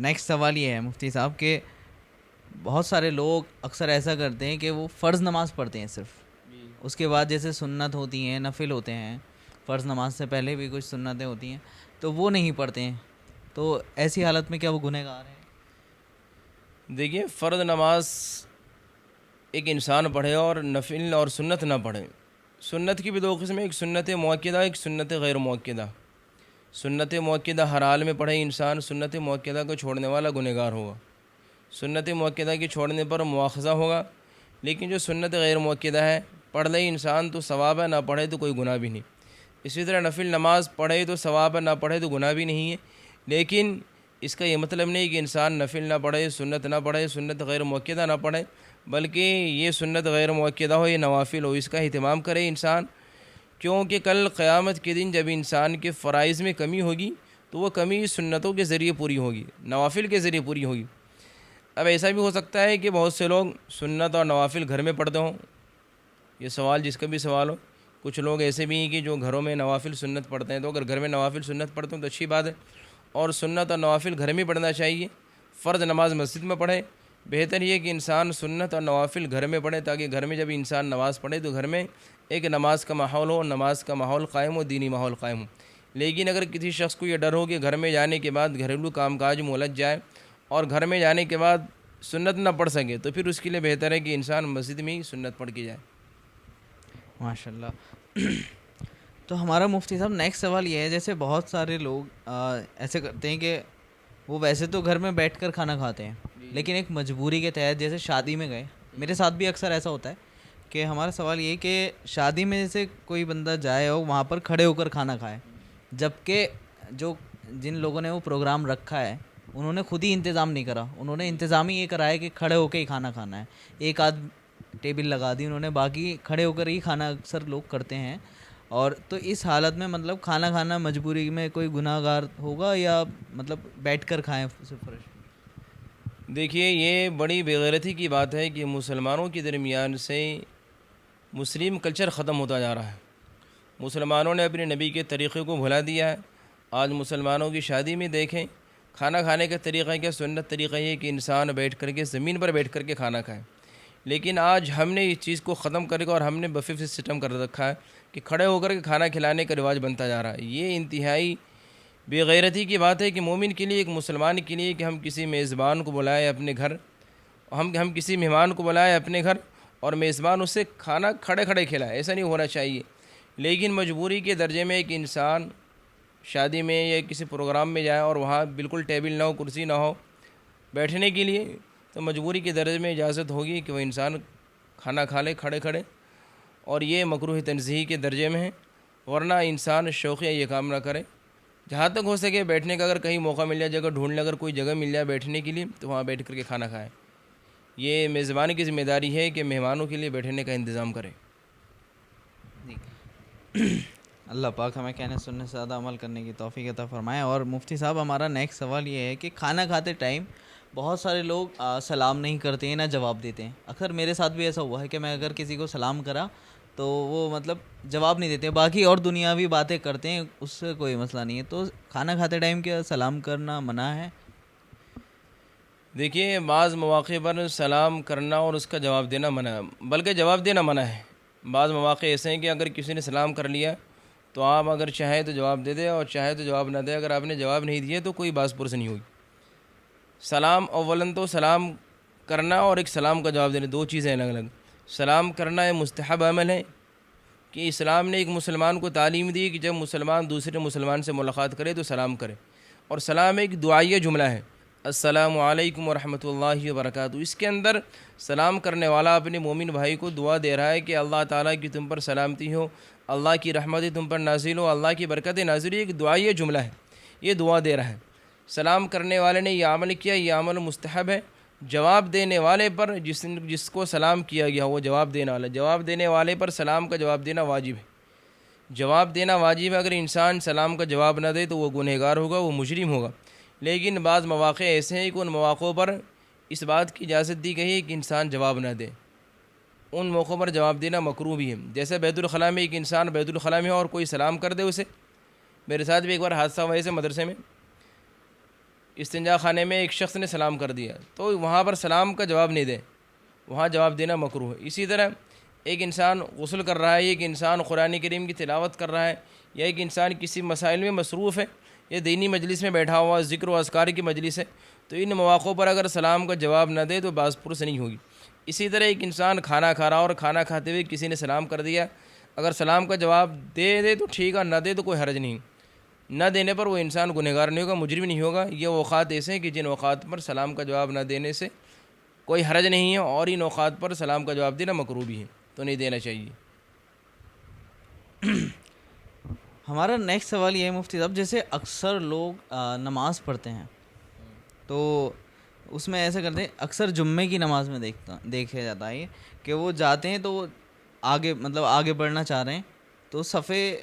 Next سوال یہ ہے مفتی صاحب کہ بہت سارے لوگ اکثر ایسا کرتے ہیں کہ وہ فرض نماز پڑھتے ہیں صرف، اس کے بعد جیسے سنت ہوتی ہیں، نفل ہوتے ہیں، فرض نماز سے پہلے بھی کچھ سنتیں ہوتی ہیں تو وہ نہیں پڑھتے ہیں، تو ایسی حالت میں کیا وہ گنہگار ہیں؟ دیکھیے، فرض نماز ایک انسان پڑھے اور نفل اور سنت نہ پڑھے. سنت کی بھی دو قسم ہیں، ایک سنت مؤکدہ، ایک سنت غیر مؤکدہ. سنت مؤکدہ ہر حال میں پڑھے انسان، سنت مؤکدہ کو چھوڑنے والا گنہگار ہوگا. سنت مؤکدہ کے چھوڑنے پر مواخذہ ہوگا. لیکن جو سنت غیر مؤکدہ ہے، پڑھ لے انسان تو ثواب ہے، نہ پڑھے تو کوئی گناہ بھی نہیں. اسی طرح نفل نماز پڑھے تو ثواب ہے، نہ پڑھے تو گناہ بھی نہیں ہے. لیکن اس کا یہ مطلب نہیں کہ انسان نفل نہ پڑھے، سنت نہ پڑھے، سنت غیر مؤکدہ نہ پڑھے، بلکہ یہ سنت غیر مؤکدہ ہو، یہ نوافل ہو، اس کا اہتمام کرے انسان. کیونکہ کل قیامت کے دن جب انسان کے فرائض میں کمی ہوگی تو وہ کمی سنتوں کے ذریعے پوری ہوگی، نوافل کے ذریعے پوری ہوگی. اب ایسا بھی ہو سکتا ہے کہ بہت سے لوگ سنت اور نوافل گھر میں پڑھتے ہوں. یہ سوال جس کا بھی سوال ہو، کچھ لوگ ایسے بھی ہیں کہ جو گھروں میں نوافل سنت پڑھتے ہیں. تو اگر گھر میں نوافل سنت پڑھتے ہیں تو اچھی بات ہے، اور سنت اور نوافل گھر میں پڑھنا چاہیے. فرض نماز مسجد میں پڑھے. بہتر یہ کہ انسان سنت اور نوافل گھر میں پڑھے، تاکہ گھر میں جب انسان نماز پڑھے تو گھر میں ایک نماز کا ماحول ہو، نماز کا ماحول قائم ہو، دینی ماحول قائم ہو. لیکن اگر کسی شخص کو یہ ڈر ہو کہ گھر میں جانے کے بعد گھریلو کام کاج میں الجھ جائے اور گھر میں جانے کے بعد سنت نہ پڑھ سکے، تو پھر اس کے لیے بہتر ہے کہ انسان مسجد میں ہی سنت پڑھ کے جائے. ماشاء اللہ. تو ہمارا مفتی صاحب نیکسٹ سوال یہ ہے، جیسے بہت سارے لوگ ایسے کرتے ہیں کہ وہ ویسے تو گھر میں بیٹھ کر کھانا کھاتے ہیں، لیکن ایک مجبوری کے تحت جیسے شادی میں گئے، میرے ساتھ بھی اکثر ایسا ہوتا ہے کہ ہمارا سوال یہ کہ شادی میں جیسے کوئی بندہ جائے اور وہاں پر کھڑے ہو کر کھانا کھائے، جبکہ جن لوگوں نے وہ پروگرام رکھا ہے انہوں نے خود ہی انتظام نہیں کرا، انہوں نے انتظام ہی یہ کرا ہے کہ کھڑے ہو کے ہی کھانا کھانا ہے. ایک آدھ ٹیبل لگا دی انہوں نے، باقی کھڑے ہو کر ہی کھانا اکثر لوگ کرتے ہیں. اور تو اس حالت میں مطلب کھانا کھانا مجبوری میں کوئی گناہ گار ہوگا یا مطلب بیٹھ کر کھائیں فرش؟ دیکھیے، یہ بڑی بے غیرتی کی بات ہے کہ مسلمانوں کے درمیان سے مسلم کلچر ختم ہوتا جا رہا ہے. مسلمانوں نے اپنے نبی کے طریقے کو بھلا دیا ہے. آج مسلمانوں کی شادی میں دیکھیں، کھانا کھانے کا طریقہ کیا؟ سنت طریقہ یہ کہ انسان بیٹھ کر کے زمین پر بیٹھ کر کے کھانا کھائے. لیکن آج ہم نے اس چیز کو ختم کر کے اور ہم نے بفے سسٹم کر رکھا ہے کہ کھڑے ہو کر کے کھانا کھلانے کا رواج بنتا جا رہا ہے. یہ انتہائی بے غیرتی کی بات ہے کہ مومن کے لیے، ایک مسلمان کے لیے، کہ ہم کسی میزبان کو بلائیں اپنے گھر، ہم کسی مہمان کو بلائیں اپنے گھر اور میزبان اسے کھانا کھڑے کھڑے کھلائے. ایسا نہیں ہونا چاہیے. لیکن مجبوری کے درجے میں ایک انسان شادی میں یا کسی پروگرام میں جائے اور وہاں بالکل ٹیبل نہ ہو، کرسی نہ ہو بیٹھنے کے لیے، تو مجبوری کے درجے میں اجازت ہوگی کہ وہ انسان کھانا کھا لے کھڑے کھڑے، اور یہ مکروہ تنزیہی کے درجے میں ہے. ورنہ انسان شوقیہ یہ کام نہ کرے. جہاں تک ہو سکے بیٹھنے کا، اگر کہیں موقع مل جائے، جگہ ڈھونڈ لے، اگر کوئی جگہ مل جائے بیٹھنے کے لیے تو وہاں بیٹھ کر کے کھانا کھائے. یہ میزبان کی ذمہ داری ہے کہ مہمانوں کے لیے بیٹھنے کا انتظام کرے. اللہ پاک ہمیں کہنے سننے سے زیادہ عمل کرنے کی توفیق عطا فرمائے. اور مفتی صاحب، ہمارا نیکسٹ سوال یہ ہے کہ کھانا کھاتے ٹائم بہت سارے لوگ سلام نہیں کرتے ہیں، نہ جواب دیتے ہیں. اکثر میرے ساتھ بھی ایسا ہوا ہے کہ میں اگر کسی کو سلام کرا تو وہ مطلب جواب نہیں دیتے، باقی اور دنیاوی باتیں کرتے ہیں، اس سے کوئی مسئلہ نہیں ہے. تو کھانا کھاتے ٹائم کیا سلام کرنا منع ہے؟ دیکھیے، بعض مواقع پر سلام کرنا اور اس کا جواب دینا منع ہے، بلکہ جواب دینا منع ہے. بعض مواقع ایسے ہیں کہ اگر کسی نے سلام کر لیا تو آپ اگر چاہیں تو جواب دے دیں اور چاہیں تو جواب نہ دیں. اگر آپ نے جواب نہیں دیے تو کوئی باس پرس نہیں ہوگی. سلام اولاً تو سلام کرنا اور ایک سلام کا جواب دینا دو چیزیں الگ الگ. سلام کرنا ایک مستحب عمل ہے کہ اسلام نے ایک مسلمان کو تعلیم دی کہ جب مسلمان دوسرے مسلمان سے ملاقات کرے تو سلام کرے. اور سلام ایک دعائیہ جملہ ہے، السلام علیکم ورحمۃ اللہ وبرکاتہ. اس کے اندر سلام کرنے والا اپنے مومن بھائی کو دعا دے رہا ہے کہ اللہ تعالیٰ کی تم پر سلامتی ہو، اللہ کی رحمتیں تم پر نازل ہو، اللہ کی برکتیں نازل ہو. ایک دعائیہ جملہ ہے، یہ دعا دے رہا ہے. سلام کرنے والے نے یہ عمل کیا، یہ عمل مستحب ہے. جواب دینے والے پر، جس کو سلام کیا گیا وہ جواب دینے والا، جواب دینے والے پر سلام کا جواب دینا واجب ہے. جواب دینا واجب ہے. اگر انسان سلام کا جواب نہ دے تو وہ گنہگار ہوگا، وہ مجرم ہوگا. لیکن بعض مواقع ایسے ہیں کہ ان مواقعوں پر اس بات کی اجازت دی گئی ہے کہ انسان جواب نہ دے. ان موقعوں پر جواب دینا مکروہ بھی ہے. جیسے بیت الخلاء میں ایک انسان بیت الخلاء میں اور کوئی سلام کر دے اسے. میرے ساتھ بھی ایک بار حادثہ ہوا ایسے مدرسے میں. استنجا خانے میں ایک شخص نے سلام کر دیا تو وہاں پر سلام کا جواب نہیں دے، وہاں جواب دینا مکروہ ہے۔ اسی طرح ایک انسان غسل کر رہا ہے، ایک انسان قرآن کریم کی تلاوت کر رہا ہے، یا ایک انسان کسی مسائل میں مصروف ہے، یا دینی مجلس میں بیٹھا ہوا ذکر و اذکار کی مجلس ہے، تو ان مواقعوں پر اگر سلام کا جواب نہ دے تو باز پرس نہیں ہوگی۔ اسی طرح ایک انسان کھانا کھا رہا اور کھانا کھاتے ہوئے کسی نے سلام کر دیا، اگر سلام کا جواب دے تو ٹھیک ہے، نہ دے تو کوئی حرج نہیں۔ نہ دینے پر وہ انسان گنہگار نہیں ہوگا، مجرم نہیں ہوگا۔ یہ اوقات ایسے ہیں کہ جن اوقات پر سلام کا جواب نہ دینے سے کوئی حرج نہیں ہے، اور ان اوقات پر سلام کا جواب دینا مکروہ بھی ہے، تو نہیں دینا چاہیے۔ ہمارا نیکسٹ سوال یہ ہے مفتی صاحب، جیسے اکثر لوگ نماز پڑھتے ہیں تو اس میں ایسا کرتے ہیں، اکثر جمعے کی نماز میں دیکھا جاتا ہے کہ وہ جاتے ہیں تو وہ آگے بڑھنا چاہ رہے ہیں، تو صفیں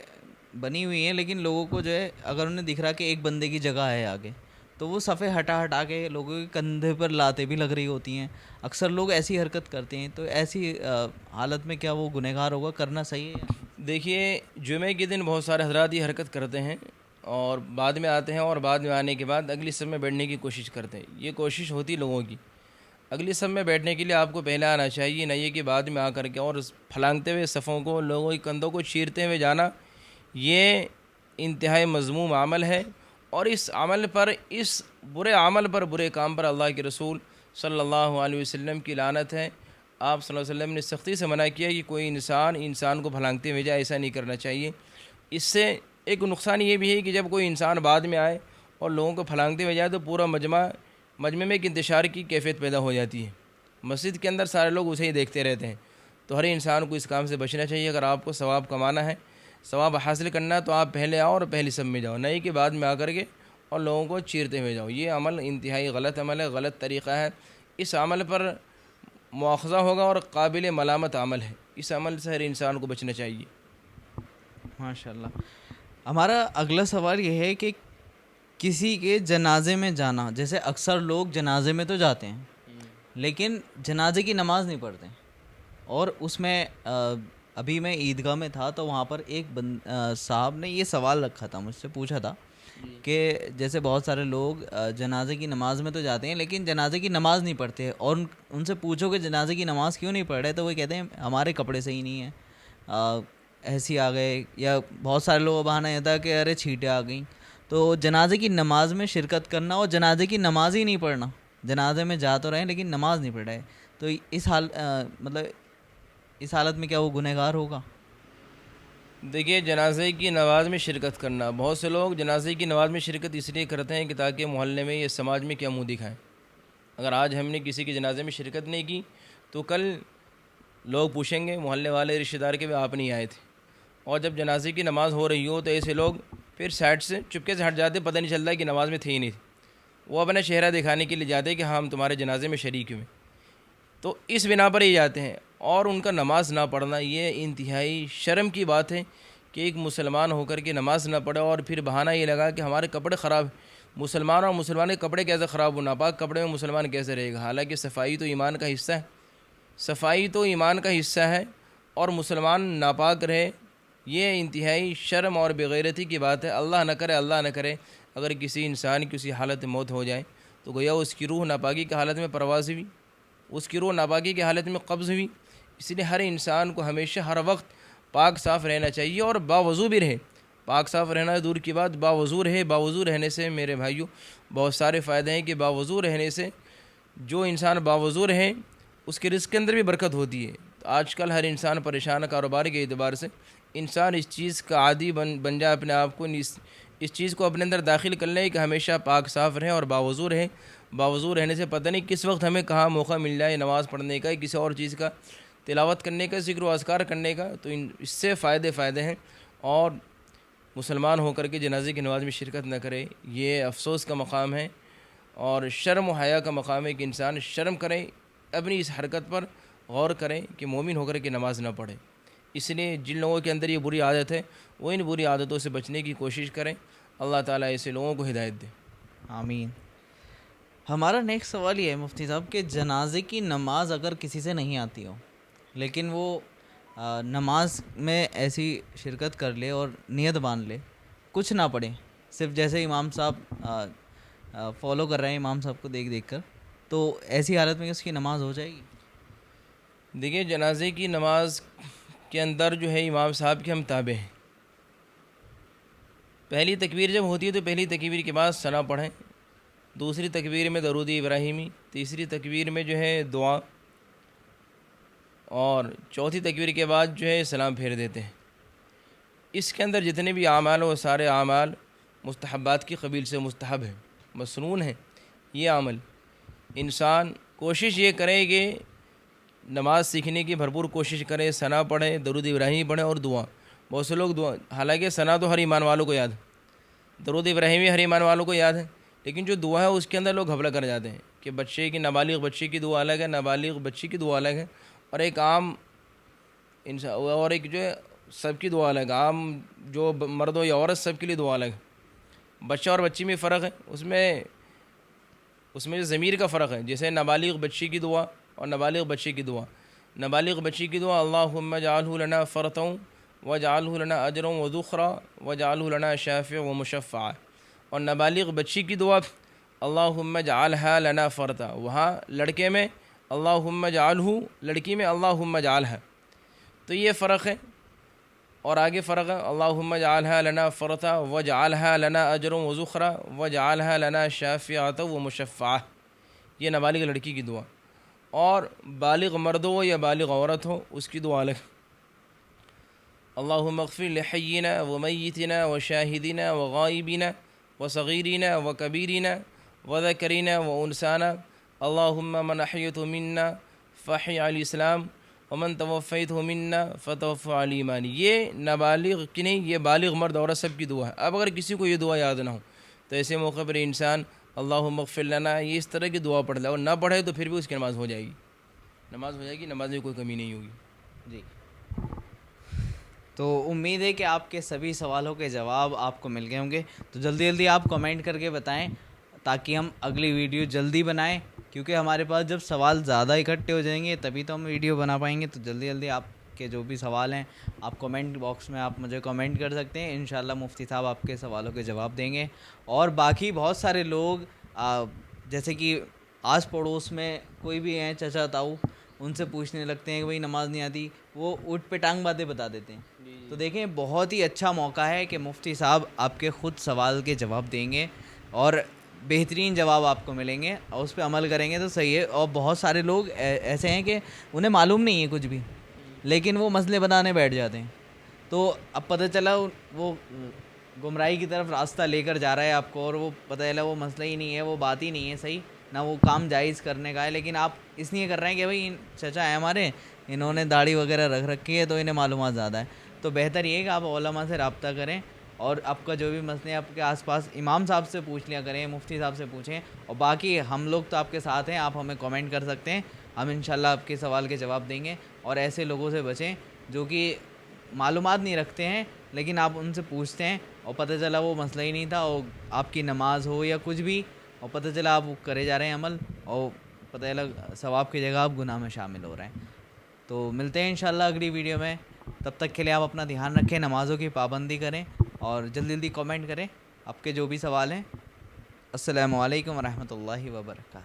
بنی ہوئی ہیں، لیکن لوگوں کو جو ہے اگر انہیں دکھ رہا کہ ایک بندے کی جگہ ہے آگے، تو وہ صفیں ہٹا کے لوگوں کے کندھے پر لاتے بھی لگ رہی ہوتی ہیں۔ اکثر لوگ ایسی حرکت کرتے ہیں، تو ایسی حالت میں کیا وہ گنہگار ہوگا؟ کرنا صحیح ہے؟ دیکھیے، جمعے کے دن بہت سارے حضرات یہ حرکت کرتے ہیں اور بعد میں آتے ہیں، اور بعد میں آنے کے بعد اگلی صف میں بیٹھنے کی کوشش کرتے ہیں۔ یہ کوشش ہوتی لوگوں کی، اگلی صف میں بیٹھنے کے لیے آپ کو پہلے آنا چاہیے، نہ یہ کہ بعد میں آ کر کے اور پھلانگتے ہوئے صفوں کو، لوگوں کے کندھوں کو چیرتے ہوئے جانا۔ یہ انتہائی مذموم عمل ہے، اور اس برے عمل پر، برے کام پر اللہ کے رسول صلی اللہ علیہ وسلم کی لعنت ہے۔ آپ صلی اللہ علیہ وسلم نے سختی سے منع کیا کہ کوئی انسان کو پھلانگتے ہوئے جائے، ایسا نہیں کرنا چاہیے۔ اس سے ایک نقصان یہ بھی ہے کہ جب کوئی انسان بعد میں آئے اور لوگوں کو پھلانگتے ہوئے جائے تو پورا مجمع میں ایک انتشار کی کیفیت پیدا ہو جاتی ہے، مسجد کے اندر سارے لوگ اسے ہی دیکھتے رہتے ہیں۔ تو ہر انسان کو اس کام سے بچنا چاہیے۔ اگر آپ کو ثواب کمانا ہے، ثواب حاصل کرنا ہے، تو آپ پہلے آؤ اور پہلی صف میں جاؤ، نہیں کہ بعد میں آ کر کے اور لوگوں کو چیرتے ہوئے جاؤ۔ یہ عمل انتہائی غلط عمل ہے، غلط طریقہ ہے۔ اس عمل پر مواخذہ ہوگا اور قابل ملامت عمل ہے، اس عمل سے ہر انسان کو بچنا چاہیے۔ ماشاء اللہ۔ ہمارا اگلا سوال یہ ہے کہ کسی کے جنازے میں جانا، جیسے اکثر لوگ جنازے میں تو جاتے ہیں لیکن جنازے کی نماز نہیں پڑھتے، اور اس میں ابھی میں عیدگاہ میں تھا تو وہاں پر ایک صاحب نے یہ سوال رکھا تھا، مجھ سے پوچھا تھا کہ جیسے بہت سارے لوگ جنازے کی نماز میں تو جاتے ہیں لیکن جنازے کی نماز نہیں پڑھتے، اور ان سے پوچھو کہ جنازے کی نماز کیوں نہیں پڑھ رہے تو وہ کہتے ہیں ہمارے کپڑے صحیح نہیں ہیں، ایسے آ گئے، یا بہت سارے لوگوں کا بہانہ یہ تھا کہ ارے چھینٹیں آ گئیں۔ تو جنازے کی نماز میں شرکت کرنا اور جنازے کی نماز ہی نہیں پڑھنا، جنازے میں جا تو رہے ہیں لیکن نماز نہیں پڑھ رہے، تو اس حالت میں کیا وہ گنہگار ہوگا؟ دیکھیے، جنازے کی نماز میں شرکت کرنا، بہت سے لوگ جنازے کی نماز میں شرکت اس لیے کرتے ہیں کہ تاکہ محلے میں یا سماج میں کیا منہ دکھائیں۔ اگر آج ہم نے کسی کے جنازے میں شرکت نہیں کی تو کل لوگ پوچھیں گے، محلے والے رشتہ دار کے بھی آپ نہیں آئے تھے۔ اور جب جنازے کی نماز ہو رہی ہو تو ایسے لوگ پھر سائڈ سے چپکے سے ہٹ جاتے، پتہ نہیں چلتا کہ نماز میں تھے ہی نہیں تھے، وہ اپنا چہرہ دکھانے کے لیے جاتے کہ ہاں ہم تمہارے جنازے میں شریک ہوئے، تو اس بنا پر ہی جاتے ہیں۔ اور ان کا نماز نہ پڑھنا یہ انتہائی شرم کی بات ہے کہ ایک مسلمان ہو کر کے نماز نہ پڑھے، اور پھر بہانہ یہ لگا کہ ہمارے کپڑے خراب ہیں۔ مسلمان کے کپڑے کیسے خراب ہو؟ ناپاک کپڑے میں مسلمان کیسے رہے گا؟ حالانکہ صفائی تو ایمان کا حصہ ہے، صفائی تو ایمان کا حصہ ہے، اور مسلمان ناپاک رہے یہ انتہائی شرم اور بغیرتی کی بات ہے۔ اللہ نہ کرے اگر کسی انسان کی کسی حالت میں موت ہو جائے تو گویا اس کی روح ناپاکی کی حالت میں پرواز ہوئی، اس کی روح ناپاکی کی حالت میں قبض ہوئی۔ اس لیے ہر انسان کو ہمیشہ ہر وقت پاک صاف رہنا چاہیے، اور باوضو بھی رہے۔ پاک صاف رہنا دور کی بات، باوضو رہے۔ باوضو رہنے سے میرے بھائیوں بہت سارے فائدے ہیں کہ باوضو رہنے سے جو انسان باوضو رہے اس کے رزق کے اندر بھی برکت ہوتی ہے۔ آج کل ہر انسان پریشان کاروبار کے اعتبار سے، انسان اس چیز کا عادی بن جائے اپنے آپ کو، اس چیز کو اپنے اندر داخل کر لے کہ ہمیشہ پاک صاف رہے اور باوضو رہے۔ باوضو رہنے سے پتہ نہیں کس وقت ہمیں کہاں موقع مل جائے نماز پڑھنے کا، کسی اور چیز کا، تلاوت کرنے کا، ذکر و اذکار کرنے کا، تو اس سے فائدے ہیں۔ اور مسلمان ہو کر کے جنازے کی نماز میں شرکت نہ کرے، یہ افسوس کا مقام ہے، اور شرم و حیا کا مقام ہے کہ انسان شرم کرے، اپنی اس حرکت پر غور کریں کہ مومن ہو کر کے نماز نہ پڑھے۔ اس لیے جن لوگوں کے اندر یہ بری عادت ہے وہ ان بری عادتوں سے بچنے کی کوشش کریں۔ اللہ تعالیٰ ایسے لوگوں کو ہدایت دے۔ آمین۔ ہمارا نیکسٹ سوال یہ ہے مفتی صاحب کہ جنازے کی نماز اگر کسی سے نہیں آتی ہو لیکن وہ نماز میں ایسی شرکت کر لے اور نیت باندھ لے، کچھ نہ پڑھے، صرف جیسے امام صاحب فالو کر رہے ہیں امام صاحب کو دیکھ دیکھ کر, تو ایسی حالت میں اس کی نماز ہو جائے گی؟ دیکھیے جنازے کی نماز کے اندر جو ہے امام صاحب کے ہم تابع ہیں. پہلی تکبیر جب ہوتی ہے تو پہلی تکبیر کے بعد ثنا پڑھیں, دوسری تکبیر میں درود ابراہیمی, تیسری تکبیر میں جو ہے دعا, اور چوتھی تکبیر کے بعد جو ہے سلام پھیر دیتے ہیں. اس کے اندر جتنے بھی اعمال وہ سارے اعمال مستحبات کی قبیل سے مستحب ہیں, مسنون ہیں. یہ عمل انسان کوشش یہ کرے کہ نماز سیکھنے کی بھرپور کوشش کرے, ثنا پڑھیں, درود ابراہیمی پڑھیں اور دعا. بہت سے لوگ دعا, حالانکہ ثنا تو ہر ایمان والوں کو یاد ہے, درود ابراہیمی ہر ایمان والوں کو یاد ہے, لیکن جو دعا ہے اس کے اندر لوگ گھبلا کر جاتے ہیں کہ بچے کی, نابالغ بچے کی دعا الگ ہے, نابالغ بچی کی دعا الگ ہے, اور ایک عام انسان اور ایک جو ہے سب کی دعا الگ, عام جو مرد ہو یا عورت سب کے لیے دعا الگ ہے. بچہ اور بچی میں فرق ہے, اس میں جو ضمیر کا فرق ہے. جیسے نابالغ بچی کی دعا اور نابالغ بچے کی دعا. نابالغ بچی کی دعا اللہم اجعلہ لنا فرطا واجعلہ لنا اجرا وذخرا واجعلہ لنا شافعا ومشفعا. اور نابالغ بچی کی دعا اللہم اجعلہا لنا فرطا, وہاں لڑکے میں اللہم اجعلہ, لڑکی میں اللہم اجعلہا. تو یہ فرق ہے. اور آگے فرق ہے اللہم اجعلہا لنا فرطا واجعلہا لنا اجرا وذخرا واجعلہا لنا شافعا ومشفعا. یہ نابالغ لڑکی کی دعا. اور بالغ مرد ہو یا بالغ عورت ہو اس کی دعا الگ. اللہم اغفر لحینا ومیتنا وشاہدنا وغائبنا وصغیرنا وکبیرنا وذکرنا وانسانا. اللہم من احییت منا فاحی علی الاسلام ومن توفیت منا فتوفى علی ایمان. یہ نابالغ کی نہیں, یہ بالغ مرد عورت سب کی دعا ہے. اب اگر کسی کو یہ دعا یاد نہ ہو تو ایسے موقع پر انسان اللہم اغفر لنا یہ اس طرح کی دعا پڑھ لے, اور نہ پڑھے تو پھر بھی اس کی نماز ہو جائے گی. نماز میں کوئی کمی نہیں ہوگی. جی, تو امید ہے کہ آپ کے سبھی سوالوں کے جواب آپ کو مل گئے ہوں گے. تو جلدی جلدی آپ کمنٹ کر کے بتائیں تاکہ ہم اگلی ویڈیو جلدی بنائیں, کیونکہ ہمارے پاس جب سوال زیادہ اکٹھے ہو جائیں گے تبھی تو ہم ویڈیو بنا پائیں گے. تو جلدی جلدی آپ کے جو بھی سوال ہیں آپ کمنٹ باکس میں آپ مجھے کمنٹ کر سکتے ہیں. انشاءاللہ مفتی صاحب آپ کے سوالوں کے جواب دیں گے. اور باقی بہت سارے لوگ جیسے کہ آس پڑوس میں کوئی بھی ہیں چچا تاؤ, ان سے پوچھنے لگتے ہیں کہ بھائی نماز نہیں آتی, وہ اونٹ پہ ٹانگ باتیں بتا دیتے ہیں. تو دیکھیں بہت ہی اچھا موقع ہے کہ مفتی صاحب آپ کے خود سوال کے جواب دیں گے اور بہترین جواب آپ کو ملیں گے, اور اس پہ عمل کریں گے تو صحیح ہے. اور بہت سارے لوگ ایسے ہیں کہ انہیں معلوم نہیں ہے کچھ بھی, لیکن وہ مسئلے بنانے بیٹھ جاتے ہیں. تو اب پتہ چلا وہ گمراہی کی طرف راستہ لے کر جا رہا ہے آپ کو, اور وہ پتہ چلا وہ مسئلہ ہی نہیں ہے, وہ بات ہی نہیں ہے صحیح, نہ وہ کام جائز کرنے کا ہے, لیکن آپ اس لیے کر رہے ہیں کہ بھائی چچا ہے ہمارے, انہوں نے داڑھی وغیرہ رکھ رکھی ہے تو انہیں معلومات زیادہ ہے. تو بہتر یہ ہے کہ آپ علماء سے رابطہ کریں, اور آپ کا جو بھی مسئلے آپ کے آس پاس امام صاحب سے پوچھ لیا کریں, مفتی صاحب سے پوچھیں. اور باقی ہم لوگ تو آپ کے ساتھ ہیں, آپ ہمیں کمنٹ کر سکتے ہیں, ہم انشاءاللہ آپ کے سوال کے جواب دیں گے. اور ایسے لوگوں سے بچیں جو کہ معلومات نہیں رکھتے ہیں لیکن آپ ان سے پوچھتے ہیں اور پتہ چلا وہ مسئلہ ہی نہیں تھا, اور آپ کی نماز ہو یا کچھ بھی, اور پتہ چلا آپ کرے جا رہے ہیں عمل, اور پتہ چلا ثواب کی جگہ آپ گناہ میں شامل ہو رہے ہیں. تو ملتے ہیں انشاءاللہ اگلی ویڈیو میں. تب تک کے لیے آپ اپنا دھیان رکھیں, نمازوں کی پابندی کریں, اور جلدی جلدی کمنٹ کریں آپ کے جو بھی سوال ہیں. السلام علیکم ورحمۃ اللہ وبرکاتہ.